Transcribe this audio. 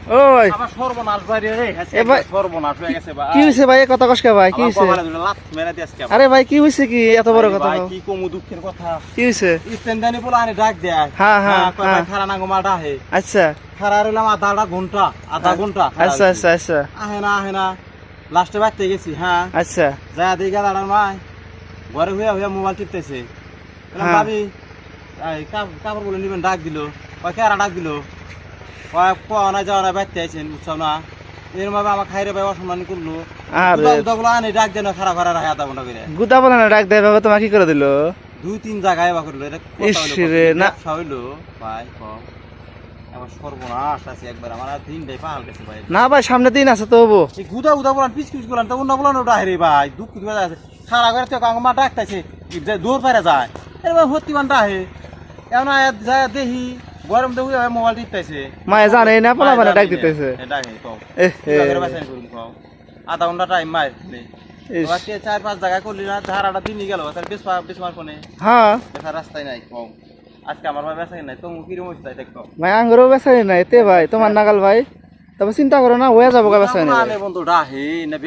ওই আমার সর্বনাশ বাইরে রে এ ভাই সর্বনাশ হয়ে গেছে ভাই কি হইছে ভাই এ কথা কসকা ভাই কি হইছে লাত মেরে দিস কে আরে ভাই কি হইছে কি এত বড় কথা ভাই কও? কি কমু দুঃখের কথা কি হইছে ইস্তেন্দানি পোলা আনি ডাক দেয় হ্যাঁ, হ্যাঁ, কয় ভাই হ্যাঁ। খারা নাঙ্গ মাটা হে আচ্ছা খারা রইলাম আধা ঘন্টা আচ্ছা আচ্ছা আচ্ছা আহে না লাস্টে বাড়তে গেছি হ্যাঁ আচ্ছা যা দিই গেল আর মাই ঘরে হইয়া মোবাইল টিপতেছে বললাম হ্যাঁ। ভাবি কাপড় বলে নিবেন ডাক দিল কয় কেরা ডাক দিল কয় কোয়া না যাওয়া না বাড়তে আইছেন বুঝছাও না এর ভাবে আমার খাইরে ভাই অসম্মান করলো আরে উদাগুলো আনি ডাক দেন খারাপ খারাপ রাখে আধা ঘন্টা করে গুদা বলে না ডাক দেয় বাবা তোমার কি করে দিল 2-3 জায়গায় বা করলো এটা ইস রে, না। ব্যবসা হইলো ভাই কম আমার সর্বনাশ আছে একবার আমার আর দিনটাই পাহাল গেছে ভাই না ভাই সামনে দিন আছে তো হবো এই গুদা বলান পিস বলান তো অন্য বলান ওটা হেরে ভাই দুঃখ দিবা আছে সারা করে তো কাঙ্গ মা ডাকতেছে দৌড় পারে যায় এর ভাই ভর্তি মান ডাহে এমন যায় দেখি গরম দেখি মোবাইল টিপতেছে মায়ে জানে না পোলা মানে ডাক দিতেছে ডাকে কম এ হে আধা ঘন্টা টাইম মার ইস, 4-5 জায়গায় করলি না ধারাটা দিনই গেল তার বেশ মার ফোনে হ্যাঁ দেখা রাস্তায় নাই কম আজকে আমার ভাই বেসা নাই তো কিরম হচ্ছে তাই দেখো ভাই আঙ্গুরও বেসাই নাই তে ভাই তোমার নাগাল ভাই তবে চিন্তা করো না হয়ে যাবো গা বেসাই নাই বন্ধু ডাহে না